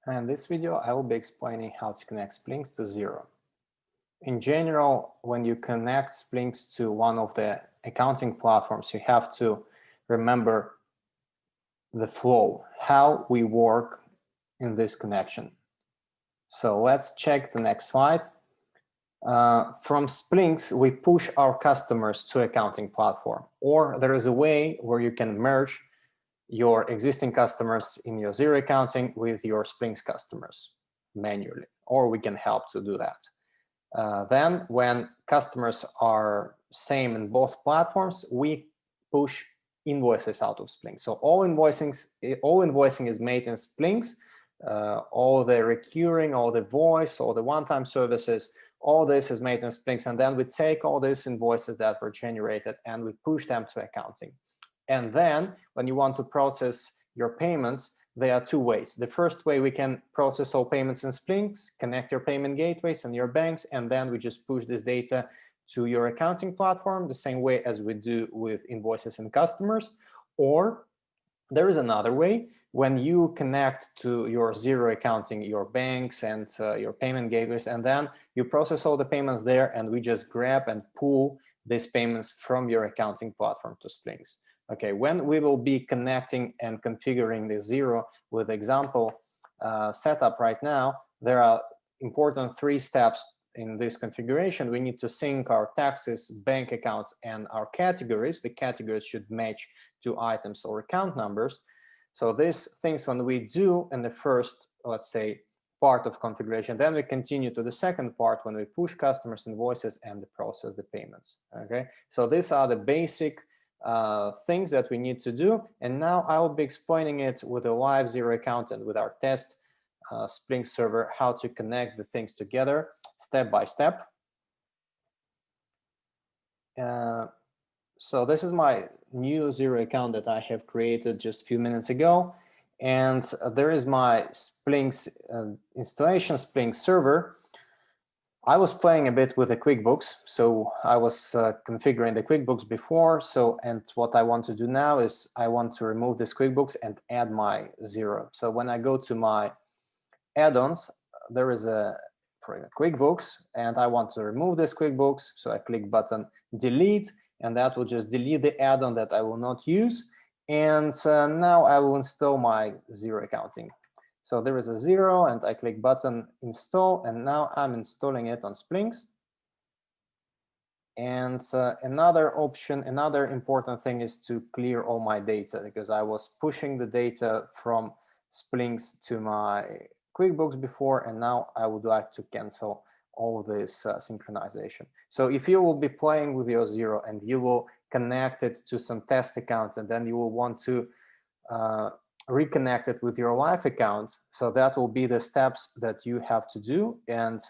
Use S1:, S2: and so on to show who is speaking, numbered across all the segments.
S1: In this video, I will be explaining how to connect Splynx to Xero. In general, when you connect Splynx to one of the accounting platforms, you have to remember the flow, how we work in this connection. So let's check the next slide. From Splynx, we push our customers to accounting platform, or there is a way where you can merge your existing customers in your Xero accounting with your Splynx customers manually, or we can help to do that. Then when customers are same in both platforms, we push invoices out of Splynx. So all invoicing is made in Splynx, all the recurring, all the voice, all the one-time services, all this is made in Splynx, and then we take all these invoices that were generated and we push them to accounting. And then when you want to process your payments, there are two ways. The first way, we can process all payments in Splynx, connect your payment gateways and your banks, and then we just push this data to your accounting platform the same way as we do with invoices and customers. Or there is another way. When you connect to your Xero accounting, your banks and your payment gateways, and then you process all the payments there, and we just grab and pull these payments from your accounting platform to Splynx. Okay, when we will be connecting and configuring the Xero with example setup right now, there are important 3 steps in this configuration. We need to sync our taxes, bank accounts, and our categories. The categories should match to items or account numbers. So these things when we do in the first, let's say, part of configuration, then we continue to the second part when we push customers' invoices and process the payments. Okay, so these are the basic things that we need to do. And now I will be explaining it with a live Xero account and with our test Splynx server, how to connect the things together step by step. So this is my new Xero account that I have created just a few minutes ago. And there is my Splynx installation, Splynx server. I was playing a bit with the QuickBooks, so I was configuring the QuickBooks before. And what I want to do now is I want to remove this QuickBooks and add my Xero. So when I go to my add-ons, there is a QuickBooks, and I want to remove this QuickBooks. So I click button delete, and that will just delete the add-on that I will not use. And now I will install my Xero accounting. So there is a Xero, and I click button install, and now I'm installing it on Splynx. And another option, another important thing is to clear all my data, because I was pushing the data from Splynx to my QuickBooks before, and now I would like to cancel all this synchronization. So if you will be playing with your Xero and you will connect it to some test accounts, and then you will want to reconnect it with your live account, so that will be the steps that you have to do. And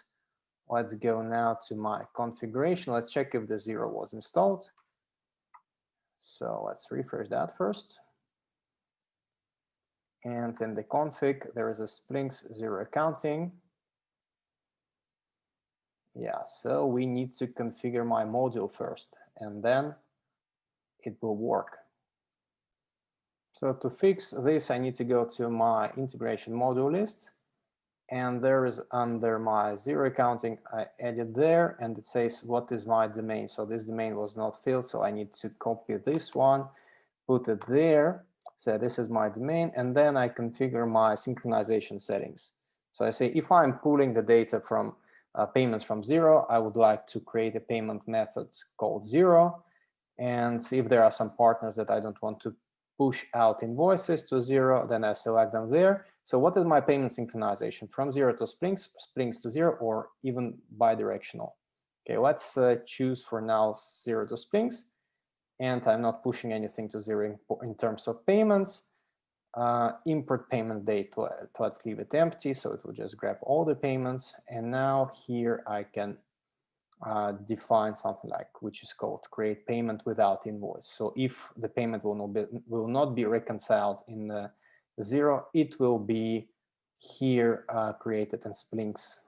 S1: let's go now to my configuration. Let's check if the Xero was installed. So let's refresh that first. And in the config, there is a Splynx Xero accounting. Yeah, so we need to configure my module first, and then it will work. So to fix this, I need to go to my integration module list, and there is under my Xero accounting, I added there, and it says what is my domain. So this domain was not filled, so I need to copy this one, put it there. So this is my domain, and then I configure my synchronization settings. So I say if I'm pulling the data from payments from Xero, I would like to create a payment method called Xero. And if there are some partners that I don't want to push out invoices to Xero, then I select them there. So what is my payment synchronization? From Xero to Splynx, Splynx to Xero, or even bidirectional? Okay, let's choose for now Xero to Splynx. And I'm not pushing anything to Xero in terms of payments. Import payment date, let's leave it empty, so it will just grab all the payments. And now here I can define something like, which is called create payment without invoice. So if the payment will not be reconciled in the Xero, it will be here created in Splynx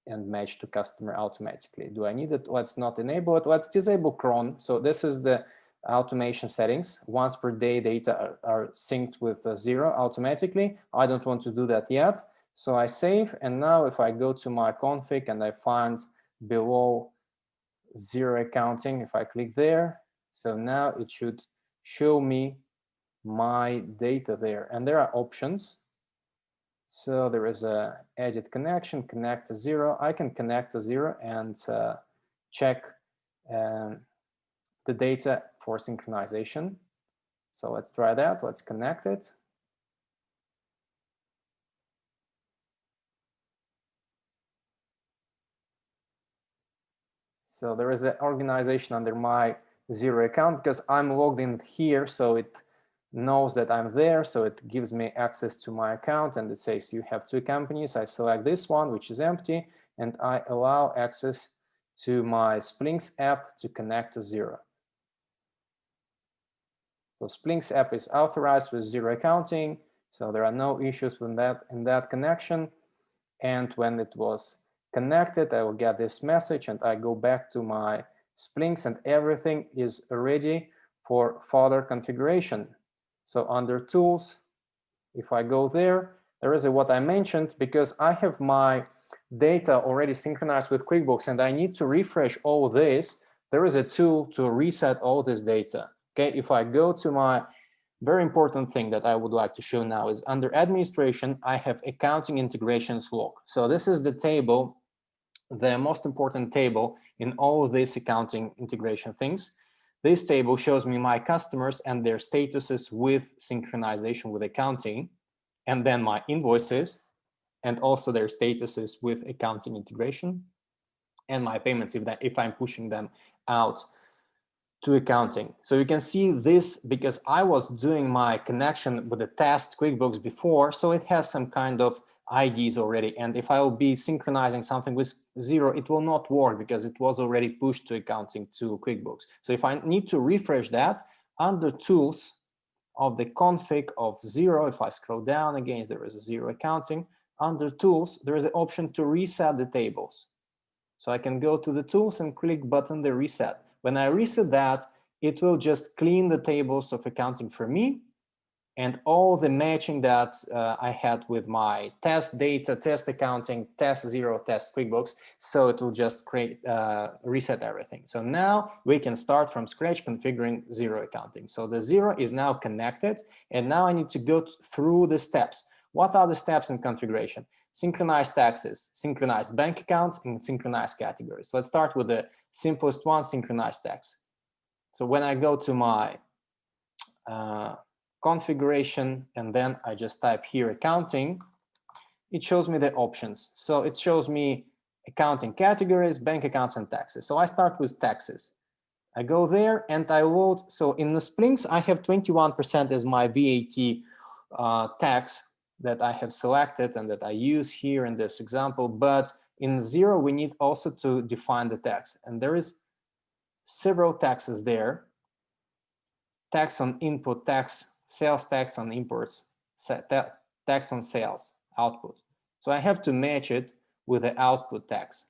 S1: and matched to customer automatically. Do I need it? Let's not enable it. Let's disable cron. So this is the automation settings. Once per day data are synced with Xero automatically. I don't want to do that yet. So I save, and now if I go to my config and I find below Xero Accounting, if I click there, so now it should show me my data there. And there are options. So there is a edit connection, connect to Xero. I can connect to Xero and check the data for synchronization. So let's try that. Let's connect it. So there is an organization under my Xero account because I'm logged in here, so it knows that I'm there, so it gives me access to my account, and it says you have 2 companies. I select this one, which is empty, and I allow access to my Splynx app to connect to Xero. So Splynx app is authorized with Xero Accounting, so there are no issues with that in that connection. And when it was connected, I will get this message, and I go back to my Splynx, and everything is ready for further configuration. So under Tools, if I go there, there is what I mentioned, because I have my data already synchronized with QuickBooks and I need to refresh all this. There is a tool to reset all this data. Okay, if I go to my very important thing that I would like to show now is under Administration, I have Accounting Integrations Log. So this is the table, the most important table in all of these accounting integration things. This table shows me my customers and their statuses with synchronization with accounting, and then my invoices and also their statuses with accounting integration, and my payments if I'm pushing them out to accounting. So you can see this because I was doing my connection with the test QuickBooks before, so it has some kind of IDs already. And if I will be synchronizing something with Xero, it will not work because it was already pushed to accounting to QuickBooks. So if I need to refresh that, under Tools of the config of Xero, if I scroll down again, there is a Xero Accounting. Under Tools, there is an option to reset the tables. So I can go to the Tools and click button the Reset. When I reset that, it will just clean the tables of accounting for me, and all the matching that I had with my test data, test accounting, test Xero, test QuickBooks. So it will just create reset everything. So now we can start from scratch configuring Xero Accounting. So the Xero is now connected, and now I need to go through the steps. What are the steps in configuration? Synchronized taxes, synchronized bank accounts, and synchronized categories. Let's start with the simplest one, synchronized tax. So when I go to my configuration, and then I just type here accounting, it shows me the options. So it shows me accounting categories, bank accounts, and taxes. So I start with taxes. I go there and I load. So in the Splynx, I have 21% as my VAT tax that I have selected and that I use here in this example. But in Xero, we need also to define the tax. And there is several taxes there. Tax on input, tax, sales tax on imports, tax on sales, output. So I have to match it with the output tax.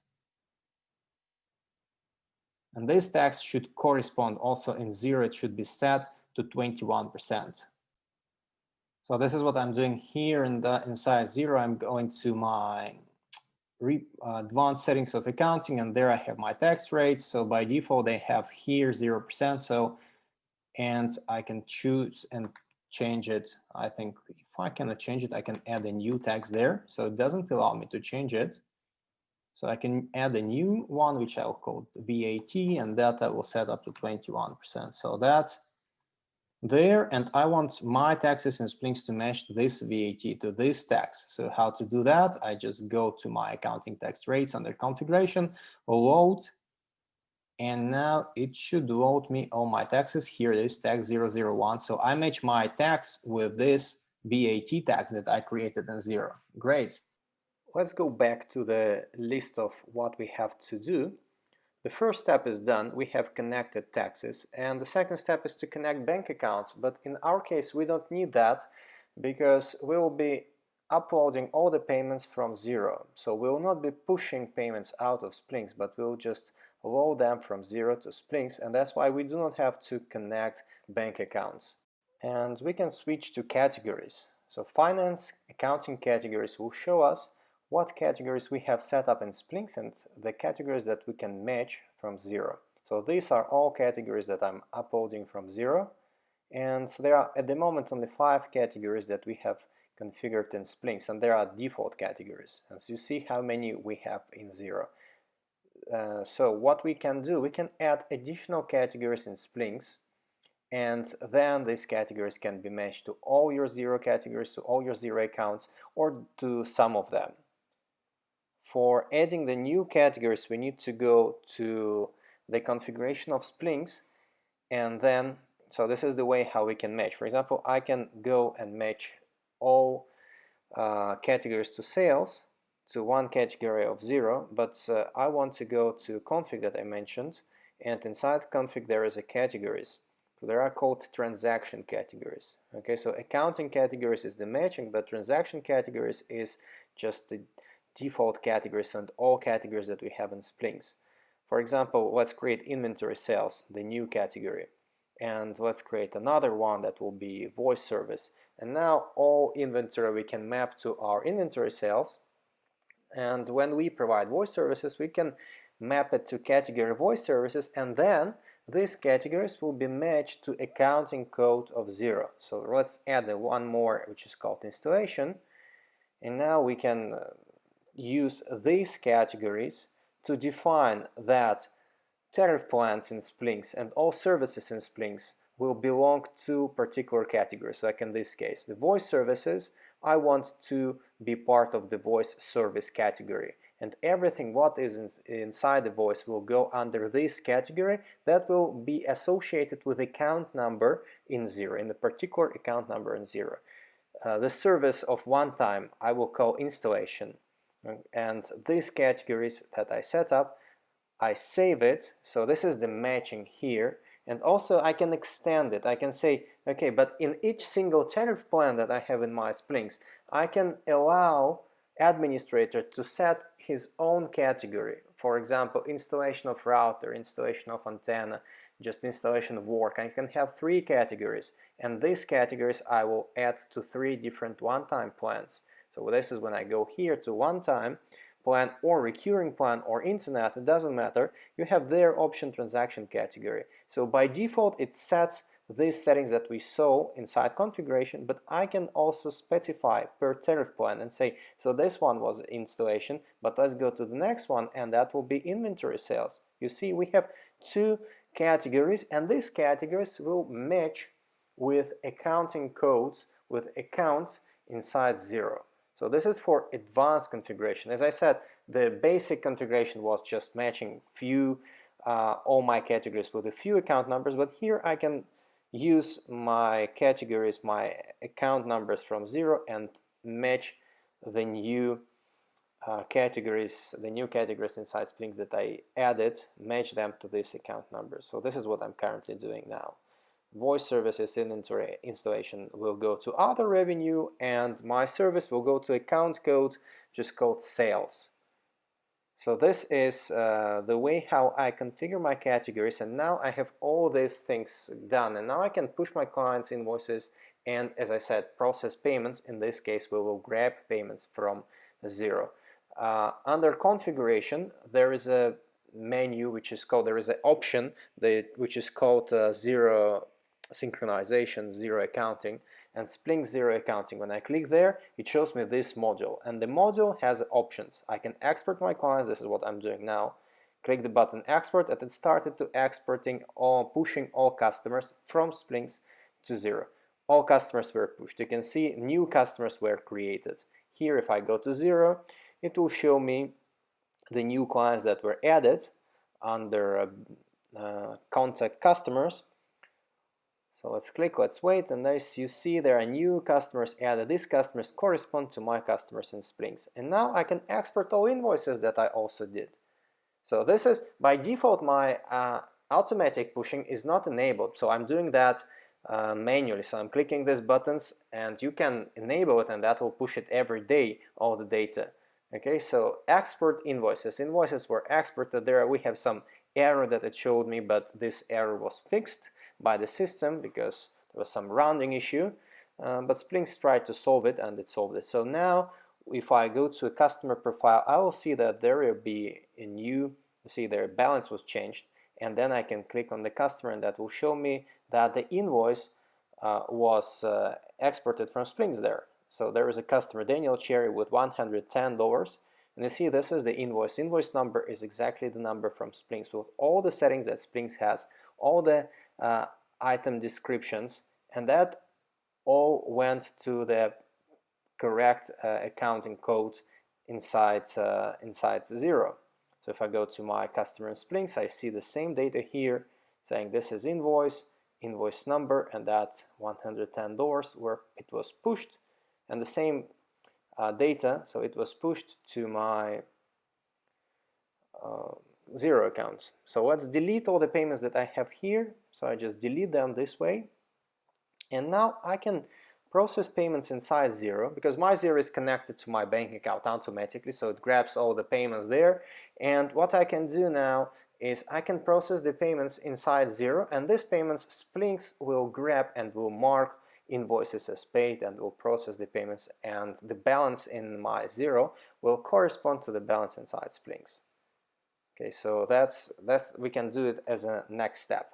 S1: And this tax should correspond also in Xero, it should be set to 21%. So this is what I'm doing here inside Xero. I'm going to my advanced settings of accounting, and there I have my tax rates. So by default, they have here 0%. So, and I can choose and change it. I think if I cannot change it, I can add a new tax there. So it doesn't allow me to change it. So I can add a new one, which I'll call VAT, and that I will set up to 21%. So that's there, and I want my taxes in Splynx to match this VAT, to this tax. So how to do that? I just go to my accounting tax rates under configuration, load, and now it should load me all my taxes. Here is tax 001. So I match my tax with this VAT tax that I created in Xero. Great. Let's go back to the list of what we have to do. The first step is done. We have connected taxes, and the second step is to connect bank accounts. But in our case, we don't need that because we will be uploading all the payments from Xero. So we will not be pushing payments out of Splynx, but we'll just load them from Xero to Splynx, and that's why we do not have to connect bank accounts. And we can switch to categories. So finance accounting categories will show us what categories we have set up in Splynx and the categories that we can match from Xero. So these are all categories that I'm uploading from Xero, and so there are at the moment only 5 categories that we have configured in Splynx, and there are default categories. And so you see how many we have in Xero. So what we can do, we can add additional categories in Splynx, and then these categories can be matched to all your Xero categories, to all your Xero accounts, or to some of them. For adding the new categories, we need to go to the configuration of Splynx, and then, so this is the way how we can match. For example, I can go and match all categories to sales to one category of Xero, but I want to go to config that I mentioned, and inside config there is a categories. So there are called transaction categories. Okay, so accounting categories is the matching, but transaction categories is just the default categories and all categories that we have in Splynx. For example, let's create inventory sales, the new category, and let's create another one that will be voice service. And now all inventory we can map to our inventory sales, and when we provide voice services we can map it to category voice services, and then these categories will be matched to accounting code of Xero. So let's add one more, which is called installation, and now we can use these categories to define that tariff plans in Splynx and all services in Splynx will belong to particular categories. Like in this case, the voice services, I want to be part of the voice service category, and everything what is inside the voice will go under this category that will be associated with account number in Xero, in the particular account number in Xero. The service of one time I will call installation, and these categories that I set up, I save it. So this is the matching here, and also I can extend it. I can say, okay, but in each single tariff plan that I have in my Splynx, I can allow administrator to set his own category. For example, installation of router, installation of antenna, just installation of work. I can have 3 categories, and these categories I will add to 3 different one-time plans. So this is when I go here to one-time plan or recurring plan or internet, it doesn't matter, you have their option transaction category. So by default it sets these settings that we saw inside configuration, but I can also specify per tariff plan and say, so this one was installation, but let's go to the next one, and that will be inventory sales. You see, we have 2 categories, and these categories will match with accounting codes, with accounts inside Xero. So this is for advanced configuration. As I said, the basic configuration was just matching all my categories with a few account numbers, but here I can use my categories, my account numbers from Xero, and match the new categories inside Splynx that I added, match them to this account number. So this is what I'm currently doing now. Voice services inventory installation will go to other revenue, and my service will go to account code, just called sales. So this is the way how I configure my categories, and now I have all these things done, and now I can push my clients invoices and, as I said, process payments. In this case we will grab payments from Xero. Under configuration there is a menu which is called, there is an option which is called Xero Synchronization, Xero Accounting, and Splynx Xero Accounting. When I click there, it shows me this module, and the module has options. I can export my clients, this is what I'm doing now. Click the button export, and it started to exporting or pushing all customers from Splynx to Xero. All customers were pushed. You can see new customers were created. Here, if I go to Xero, it will show me the new clients that were added under contact customers. So let's click, let's wait, and as you see there are new customers added. These customers correspond to my customers in Splynx. And now I can export all invoices that I also did. So this is, by default, my automatic pushing is not enabled. So I'm doing that manually. So I'm clicking these buttons, and you can enable it, and that will push it every day, all the data. Okay, so export invoices. Invoices were exported there. We have some error that it showed me, but this error was fixed by the system because there was some rounding issue, but Splynx tried to solve it and it solved it. So now if I go to a customer profile, I will see that there will be a new, see their balance was changed, and then I can click on the customer and that will show me that the invoice was exported from Splynx there. So there is a customer, Daniel Cherry, with $110, and you see this is the invoice. Invoice number is exactly the number from Splynx with all the settings that Splynx has, all the item descriptions, and that all went to the correct accounting code inside Xero. So if I go to my customer in Splynx, I see the same data here saying this is invoice number, and that $110 where it was pushed, and the same data, so it was pushed to my Xero account. So let's delete all the payments that I have here. So I just delete them this way, and now I can process payments inside Xero because my Xero is connected to my bank account automatically, so it grabs all the payments there. And what I can do now is I can process the payments inside Xero, and these payments Splynx will grab and will mark invoices as paid and will process the payments, and the balance in my Xero will correspond to the balance inside Splynx. Okay, so that's we can do it as a next step.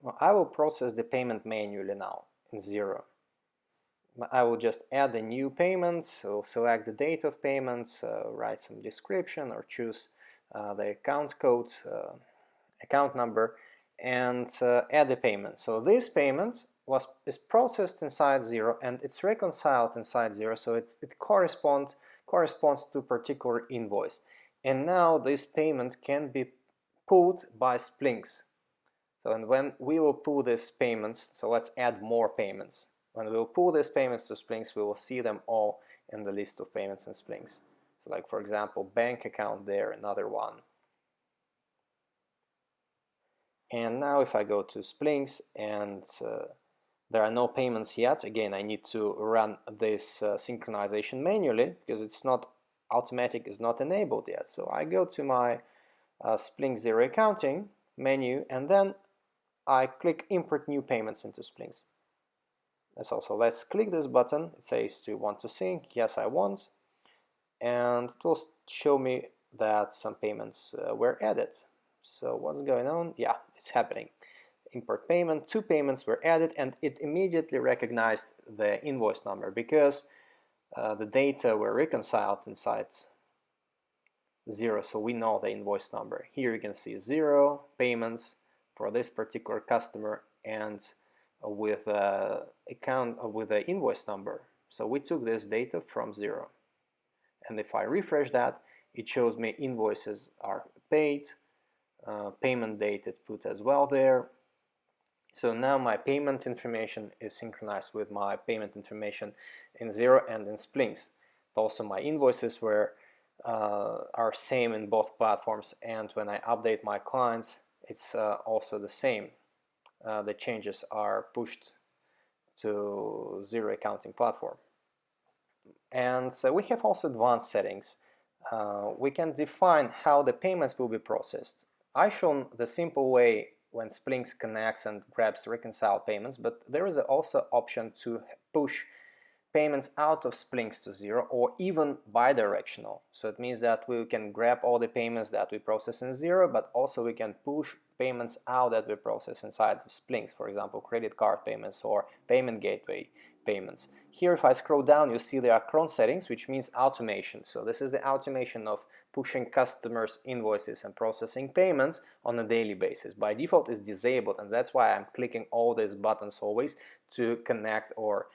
S1: Well, I will process the payment manually now in Xero. I will just add a new payment, so select the date of payment, write some description, or choose the account code, account number, and add the payment. So this payment is processed inside Xero and it's reconciled inside Xero, so it corresponds to a particular invoice. And now this payment can be pulled by Splynx. So and when we will pull these payments, so let's add more payments. When we will pull these payments to Splynx, we will see them all in the list of payments in Splynx. So like for example, bank account there, another one. And now if I go to Splynx and there are no payments yet, again I need to run this synchronization manually because it's not automatic, is not enabled yet. So I go to my Splynx Xero Accounting menu, and then I click import new payments into Splynx. That's also, let's click this button. It says, do you want to sync? Yes, I want. And it will show me that some payments were added. So what's going on? Yeah, it's happening. Import payment, 2 payments were added, and it immediately recognized the invoice number because the data were reconciled inside Xero, so we know the invoice number. Here you can see Xero payments for this particular customer and with the invoice number. So we took this data from Xero, and if I refresh that, it shows me invoices are paid, payment date it put as well there. So now my payment information is synchronized with my payment information in Xero and in Splynx. Also my invoices are same in both platforms, and when I update my clients, it's also the same. The changes are pushed to Xero Accounting platform. And so we have also advanced settings. We can define how the payments will be processed. I've shown the simple way when Splynx connects and grabs reconcile payments, but there is also option to push payments out of Splynx to Xero, or even bidirectional. So it means that we can grab all the payments that we process in Xero, but also we can push payments out that we process inside of Splynx, for example, credit card payments or payment gateway payments. Here, if I scroll down, you see there are cron settings, which means automation. So this is the automation of pushing customers' invoices and processing payments on a daily basis. By default, it's disabled, and that's why I'm clicking all these buttons always to connect or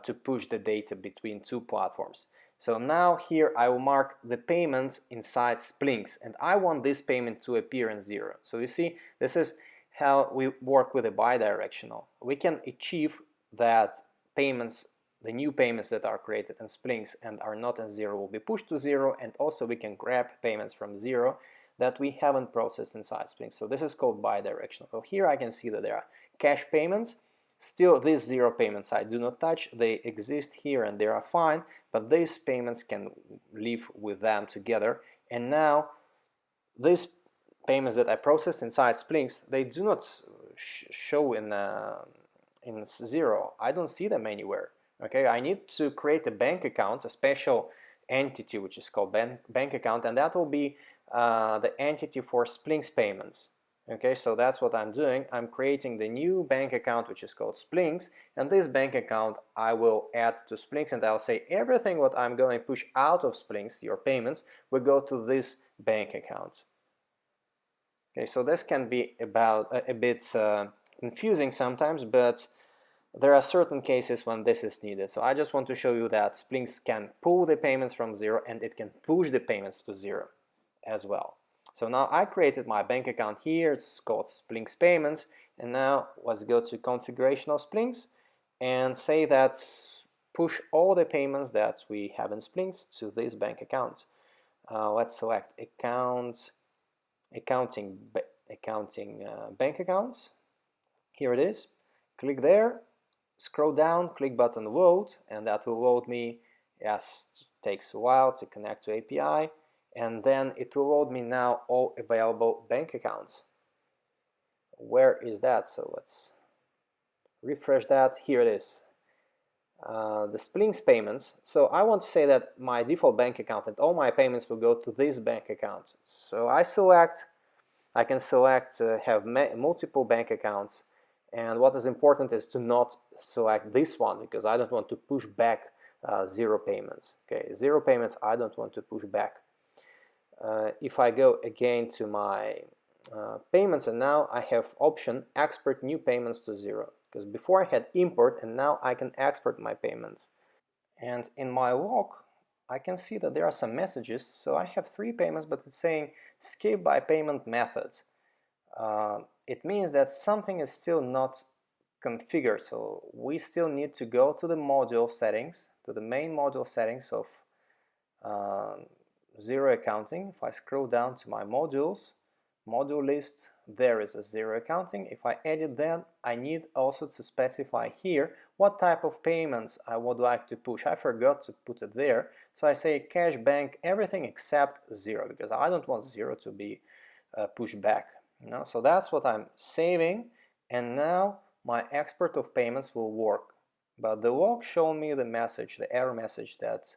S1: to push the data between 2 platforms. So now here I will mark the payments inside Splynx, and I want this payment to appear in Xero. So you see, this is how we work with a bidirectional. We can achieve that payments, the new payments that are created in Splynx and are not in Xero, will be pushed to Xero, and also we can grab payments from Xero that we haven't processed inside Splynx. So this is called bidirectional. So here I can see that there are cash payments. Still, these Xero payments I do not touch. They exist here and they are fine, but these payments can live with them together. And now these payments that I processed inside Splynx, they do not show in Xero. I don't see them anywhere. Okay, I need to create a bank account, a special entity which is called bank account, and that will be the entity for Splynx payments. Okay, so that's what I'm doing. I'm creating the new bank account which is called Splynx, and this bank account I will add to Splynx, and I'll say everything what I'm going to push out of Splynx, your payments, will go to this bank account. Okay, so this can be about a bit confusing sometimes, but there are certain cases when this is needed. So I just want to show you that Splynx can pull the payments from Xero and it can push the payments to Xero as well. So now I created my bank account here. It's called Splynx Payments. And now let's go to configuration of Splynx and say that push all the payments that we have in Splynx to this bank account. Let's select accounting bank accounts. Here it is. Click there. Scroll down, click button load, and that will load me. Yes, it takes a while to connect to API, and then it will load me now all available bank accounts. Where is that? So let's refresh that. Here it is. The Splynx payments. So I want to say that my default bank account and all my payments will go to this bank account. So I can select have multiple bank accounts. And what is important is to not select this one because I don't want to push back Xero payments. Okay, Xero payments I don't want to push back. If I go again to my payments, and now I have option export new payments to Xero, because before I had import and now I can export my payments. And in my log I can see that there are some messages. So I have 3 payments, but it's saying skip by payment method. It means that something is still not configured, so we still need to go to the module settings, to the main module settings of Xero Accounting. If I scroll down to my modules, module list, there is a Xero Accounting. If I edit that, I need also to specify here what type of payments I would like to push. I forgot to put it there, so I say cash, bank, everything except Xero, because I don't want Xero to be pushed back. So that's what I'm saving, and now my export of payments will work. But the log showed me the message, the error message that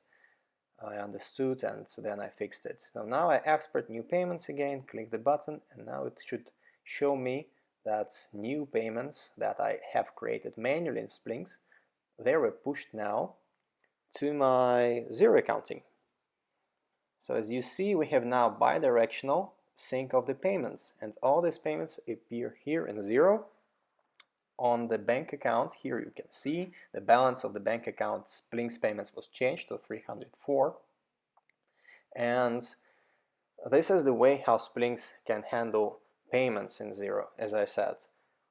S1: I understood, and then I fixed it. So now I export new payments again, click the button, and now it should show me that new payments that I have created manually in Splynx, they were pushed now to my Xero Accounting. So as you see, we have now bidirectional sync of the payments, and all these payments appear here in Xero. On the bank account, here you can see the balance of the bank account Splynx payments was changed to 304, and this is the way how Splynx can handle payments in Xero. As I said,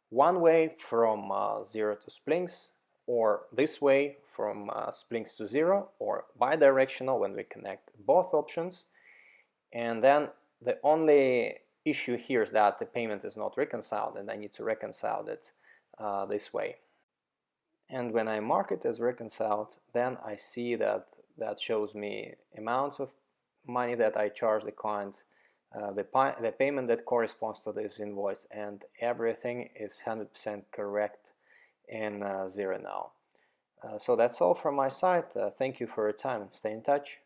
S1: one way from Xero to Splynx, or this way from Splynx to Xero, or bidirectional when we connect both options. And then the only issue here is that the payment is not reconciled, and I need to reconcile it this way. And when I mark it as reconciled, then I see that shows me amounts of money that I charge the client, the payment that corresponds to this invoice, and everything is 100% correct in Xero now. So that's all from my side. Thank you for your time and stay in touch.